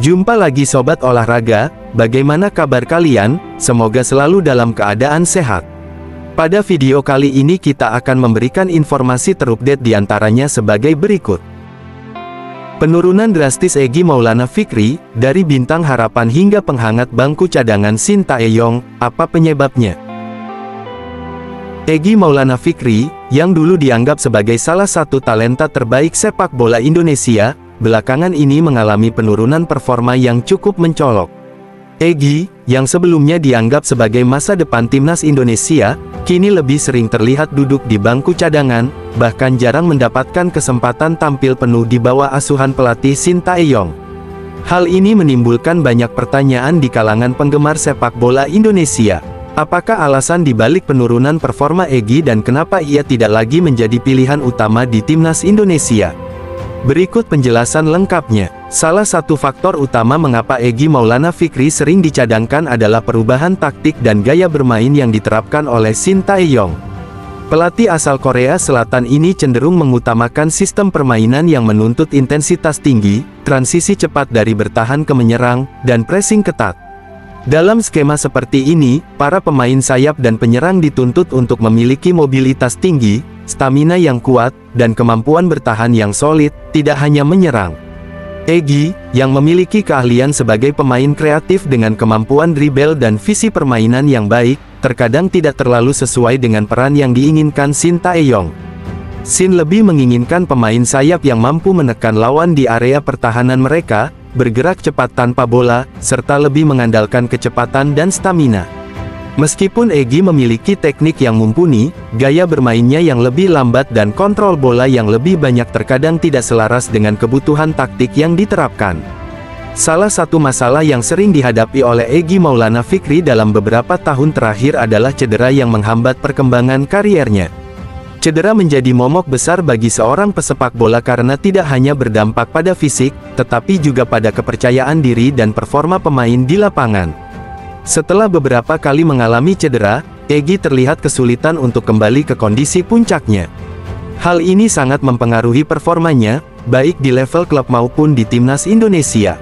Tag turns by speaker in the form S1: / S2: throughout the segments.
S1: Jumpa lagi Sobat Olahraga, bagaimana kabar kalian? Semoga selalu dalam keadaan sehat. Pada video kali ini kita akan memberikan informasi terupdate diantaranya sebagai berikut. Penurunan drastis Egy Maulana Fikri, dari bintang harapan hingga penghangat bangku cadangan Shin Tae-yong, apa penyebabnya? Egy Maulana Fikri, yang dulu dianggap sebagai salah satu talenta terbaik sepak bola Indonesia, belakangan ini mengalami penurunan performa yang cukup mencolok. Egy, yang sebelumnya dianggap sebagai masa depan timnas Indonesia, kini lebih sering terlihat duduk di bangku cadangan, bahkan jarang mendapatkan kesempatan tampil penuh di bawah asuhan pelatih Shin Tae-yong. Hal ini menimbulkan banyak pertanyaan di kalangan penggemar sepak bola Indonesia. Apakah alasan dibalik penurunan performa Egy dan kenapa ia tidak lagi menjadi pilihan utama di timnas Indonesia? Berikut penjelasan lengkapnya. Salah satu faktor utama mengapa Egy Maulana Fikri sering dicadangkan adalah perubahan taktik dan gaya bermain yang diterapkan oleh Shin Tae-yong. Pelatih asal Korea Selatan ini cenderung mengutamakan sistem permainan yang menuntut intensitas tinggi, transisi cepat dari bertahan ke menyerang, dan pressing ketat. Dalam skema seperti ini, para pemain sayap dan penyerang dituntut untuk memiliki mobilitas tinggi, stamina yang kuat, dan kemampuan bertahan yang solid, tidak hanya menyerang. Egy, yang memiliki keahlian sebagai pemain kreatif dengan kemampuan dribble dan visi permainan yang baik, terkadang tidak terlalu sesuai dengan peran yang diinginkan Shin Tae-yong. Shin lebih menginginkan pemain sayap yang mampu menekan lawan di area pertahanan mereka, bergerak cepat tanpa bola, serta lebih mengandalkan kecepatan dan stamina. Meskipun Egy memiliki teknik yang mumpuni, gaya bermainnya yang lebih lambat dan kontrol bola yang lebih banyak terkadang tidak selaras dengan kebutuhan taktik yang diterapkan. Salah satu masalah yang sering dihadapi oleh Egy Maulana Fikri dalam beberapa tahun terakhir adalah cedera yang menghambat perkembangan kariernya. Cedera menjadi momok besar bagi seorang pesepak bola karena tidak hanya berdampak pada fisik, tetapi juga pada kepercayaan diri dan performa pemain di lapangan. Setelah beberapa kali mengalami cedera, Egy terlihat kesulitan untuk kembali ke kondisi puncaknya. Hal ini sangat mempengaruhi performanya, baik di level klub maupun di timnas Indonesia.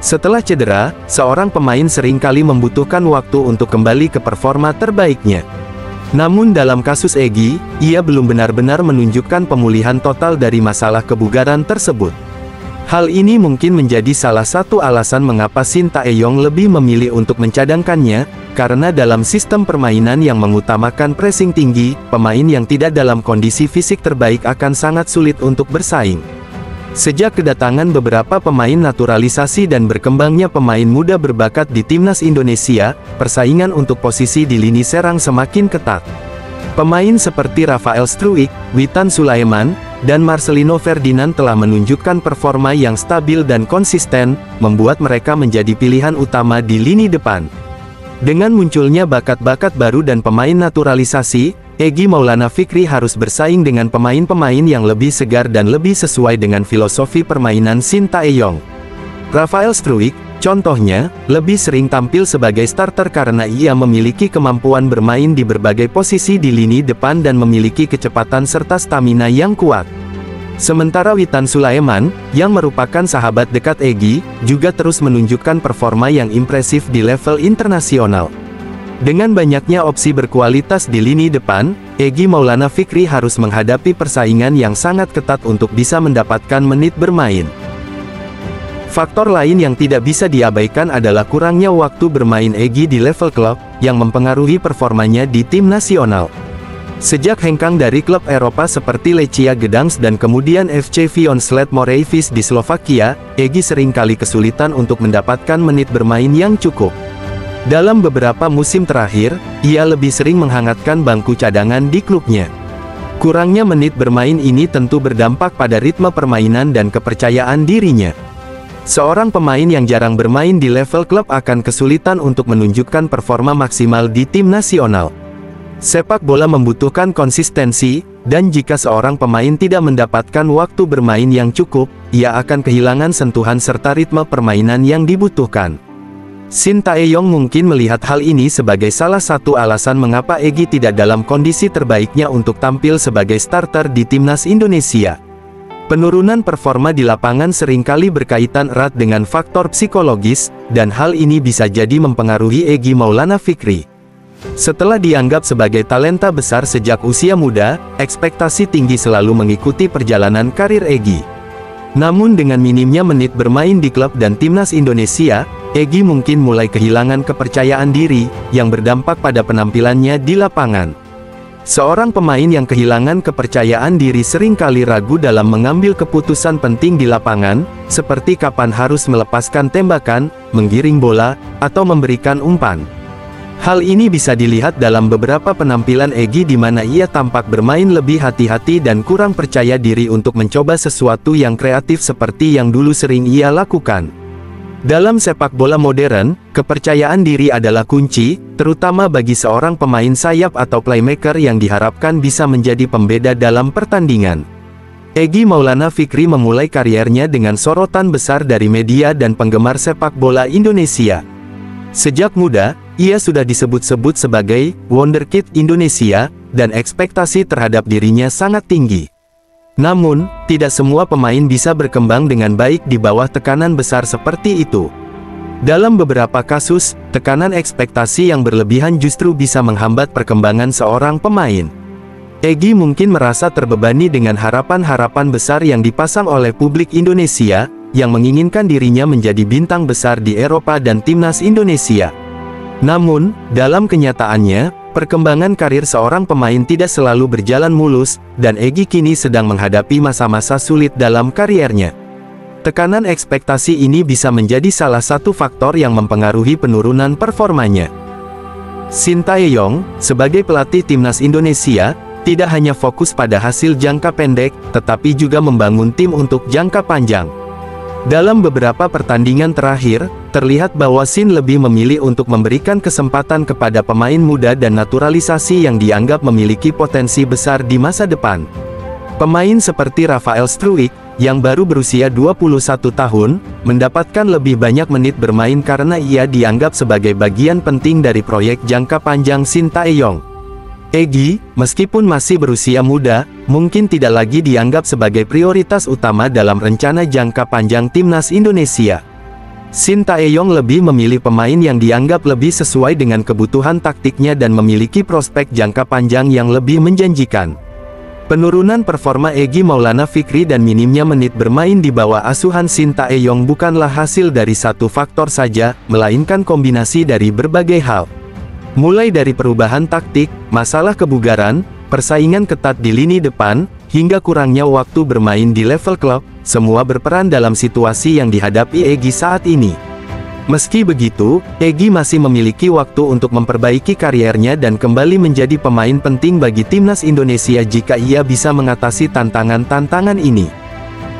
S1: Setelah cedera, seorang pemain seringkali membutuhkan waktu untuk kembali ke performa terbaiknya. Namun dalam kasus Egy, ia belum benar-benar menunjukkan pemulihan total dari masalah kebugaran tersebut. Hal ini mungkin menjadi salah satu alasan mengapa Shin Tae-yong lebih memilih untuk mencadangkannya, karena dalam sistem permainan yang mengutamakan pressing tinggi, pemain yang tidak dalam kondisi fisik terbaik akan sangat sulit untuk bersaing. Sejak kedatangan beberapa pemain naturalisasi dan berkembangnya pemain muda berbakat di timnas Indonesia, persaingan untuk posisi di lini serang semakin ketat. Pemain seperti Rafael Struijk, Witan Sulaiman, dan Marcelino Ferdinand telah menunjukkan performa yang stabil dan konsisten, membuat mereka menjadi pilihan utama di lini depan. Dengan munculnya bakat-bakat baru dan pemain naturalisasi, Egy Maulana Fikri harus bersaing dengan pemain-pemain yang lebih segar dan lebih sesuai dengan filosofi permainan Shin Tae-yong. Rafael Struijk, contohnya, lebih sering tampil sebagai starter karena ia memiliki kemampuan bermain di berbagai posisi di lini depan dan memiliki kecepatan serta stamina yang kuat. Sementara Witan Sulaiman, yang merupakan sahabat dekat Egy, juga terus menunjukkan performa yang impresif di level internasional. Dengan banyaknya opsi berkualitas di lini depan, Egy Maulana Fikri harus menghadapi persaingan yang sangat ketat untuk bisa mendapatkan menit bermain. Faktor lain yang tidak bisa diabaikan adalah kurangnya waktu bermain Egy di level klub, yang mempengaruhi performanya di tim nasional. Sejak hengkang dari klub Eropa seperti Lechia Gdansk dan kemudian FC Vionsled Morawiecki di Slovakia, Egy seringkali kesulitan untuk mendapatkan menit bermain yang cukup. Dalam beberapa musim terakhir, ia lebih sering menghangatkan bangku cadangan di klubnya. Kurangnya menit bermain ini tentu berdampak pada ritme permainan dan kepercayaan dirinya. Seorang pemain yang jarang bermain di level klub akan kesulitan untuk menunjukkan performa maksimal di tim nasional. Sepak bola membutuhkan konsistensi, dan jika seorang pemain tidak mendapatkan waktu bermain yang cukup, ia akan kehilangan sentuhan serta ritme permainan yang dibutuhkan. Shin Tae-yong mungkin melihat hal ini sebagai salah satu alasan mengapa Egy tidak dalam kondisi terbaiknya untuk tampil sebagai starter di timnas Indonesia. Penurunan performa di lapangan seringkali berkaitan erat dengan faktor psikologis, dan hal ini bisa jadi mempengaruhi Egy Maulana Fikri. Setelah dianggap sebagai talenta besar sejak usia muda, ekspektasi tinggi selalu mengikuti perjalanan karir Egy. Namun dengan minimnya menit bermain di klub dan timnas Indonesia, Egy mungkin mulai kehilangan kepercayaan diri, yang berdampak pada penampilannya di lapangan. Seorang pemain yang kehilangan kepercayaan diri seringkali ragu dalam mengambil keputusan penting di lapangan, seperti kapan harus melepaskan tembakan, menggiring bola, atau memberikan umpan. Hal ini bisa dilihat dalam beberapa penampilan Egy di mana ia tampak bermain lebih hati-hati dan kurang percaya diri untuk mencoba sesuatu yang kreatif seperti yang dulu sering ia lakukan. Dalam sepak bola modern, kepercayaan diri adalah kunci, terutama bagi seorang pemain sayap atau playmaker yang diharapkan bisa menjadi pembeda dalam pertandingan. Egy Maulana Fikri memulai kariernya dengan sorotan besar dari media dan penggemar sepak bola Indonesia. Sejak muda, ia sudah disebut-sebut sebagai Wonderkid Indonesia, dan ekspektasi terhadap dirinya sangat tinggi. Namun, tidak semua pemain bisa berkembang dengan baik di bawah tekanan besar seperti itu. Dalam beberapa kasus, tekanan ekspektasi yang berlebihan justru bisa menghambat perkembangan seorang pemain. Egy mungkin merasa terbebani dengan harapan-harapan besar yang dipasang oleh publik Indonesia, yang menginginkan dirinya menjadi bintang besar di Eropa dan timnas Indonesia. Namun, dalam kenyataannya, perkembangan karir seorang pemain tidak selalu berjalan mulus, dan Egy kini sedang menghadapi masa-masa sulit dalam kariernya. Tekanan ekspektasi ini bisa menjadi salah satu faktor yang mempengaruhi penurunan performanya. Shin Tae-yong, sebagai pelatih timnas Indonesia, tidak hanya fokus pada hasil jangka pendek, tetapi juga membangun tim untuk jangka panjang. Dalam beberapa pertandingan terakhir, terlihat bahwa Shin lebih memilih untuk memberikan kesempatan kepada pemain muda dan naturalisasi yang dianggap memiliki potensi besar di masa depan. Pemain seperti Rafael Struijk, yang baru berusia 21 tahun, mendapatkan lebih banyak menit bermain karena ia dianggap sebagai bagian penting dari proyek jangka panjang Shin Tae-yong. Egy, meskipun masih berusia muda, mungkin tidak lagi dianggap sebagai prioritas utama dalam rencana jangka panjang timnas Indonesia. Shin Tae-yong lebih memilih pemain yang dianggap lebih sesuai dengan kebutuhan taktiknya dan memiliki prospek jangka panjang yang lebih menjanjikan. Penurunan performa Egy Maulana Fikri dan minimnya menit bermain di bawah asuhan Shin Tae-yong bukanlah hasil dari satu faktor saja, melainkan kombinasi dari berbagai hal. Mulai dari perubahan taktik, masalah kebugaran, persaingan ketat di lini depan, hingga kurangnya waktu bermain di level klub, semua berperan dalam situasi yang dihadapi Egy saat ini. Meski begitu, Egy masih memiliki waktu untuk memperbaiki kariernya dan kembali menjadi pemain penting bagi timnas Indonesia jika ia bisa mengatasi tantangan-tantangan ini.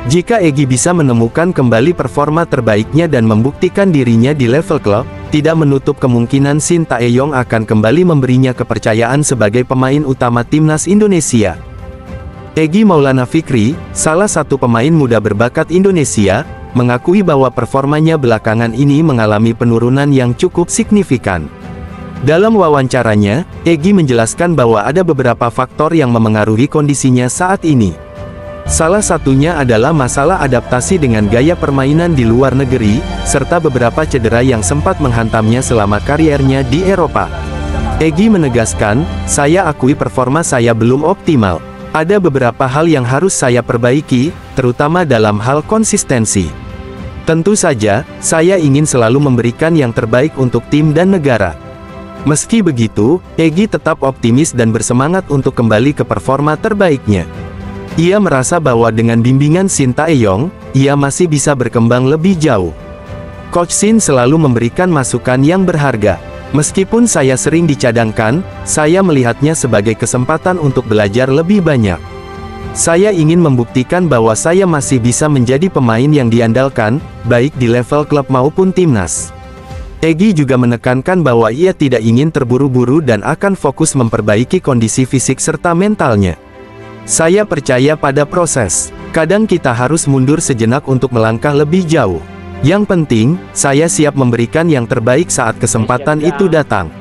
S1: Jika Egy bisa menemukan kembali performa terbaiknya dan membuktikan dirinya di level klub, tidak menutup kemungkinan Shin Tae-yong akan kembali memberinya kepercayaan sebagai pemain utama timnas Indonesia. Egy Maulana Fikri, salah satu pemain muda berbakat Indonesia, mengakui bahwa performanya belakangan ini mengalami penurunan yang cukup signifikan. Dalam wawancaranya, Egy menjelaskan bahwa ada beberapa faktor yang memengaruhi kondisinya saat ini. Salah satunya adalah masalah adaptasi dengan gaya permainan di luar negeri, serta beberapa cedera yang sempat menghantamnya selama kariernya di Eropa. Egy menegaskan, "Saya akui performa saya belum optimal. Ada beberapa hal yang harus saya perbaiki, terutama dalam hal konsistensi. Tentu saja, saya ingin selalu memberikan yang terbaik untuk tim dan negara." Meski begitu, Egy tetap optimis dan bersemangat untuk kembali ke performa terbaiknya. Ia merasa bahwa dengan bimbingan Shin Tae-yong, ia masih bisa berkembang lebih jauh. Coach Shin selalu memberikan masukan yang berharga. Meskipun saya sering dicadangkan, saya melihatnya sebagai kesempatan untuk belajar lebih banyak. Saya ingin membuktikan bahwa saya masih bisa menjadi pemain yang diandalkan, baik di level klub maupun timnas. Egy juga menekankan bahwa ia tidak ingin terburu-buru dan akan fokus memperbaiki kondisi fisik serta mentalnya. "Saya percaya pada proses. Kadang kita harus mundur sejenak untuk melangkah lebih jauh. Yang penting, saya siap memberikan yang terbaik saat kesempatan itu datang."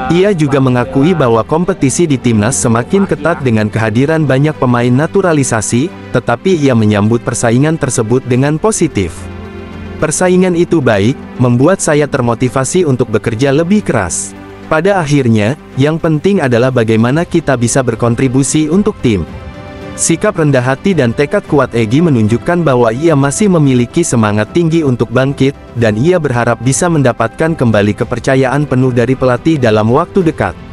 S1: Ia juga mengakui bahwa kompetisi di timnas semakin ketat dengan kehadiran banyak pemain naturalisasi, tetapi ia menyambut persaingan tersebut dengan positif. Persaingan itu baik, membuat saya termotivasi untuk bekerja lebih keras. Pada akhirnya, yang penting adalah bagaimana kita bisa berkontribusi untuk tim. Sikap rendah hati dan tekad kuat Egy menunjukkan bahwa ia masih memiliki semangat tinggi untuk bangkit, dan ia berharap bisa mendapatkan kembali kepercayaan penuh dari pelatih dalam waktu dekat.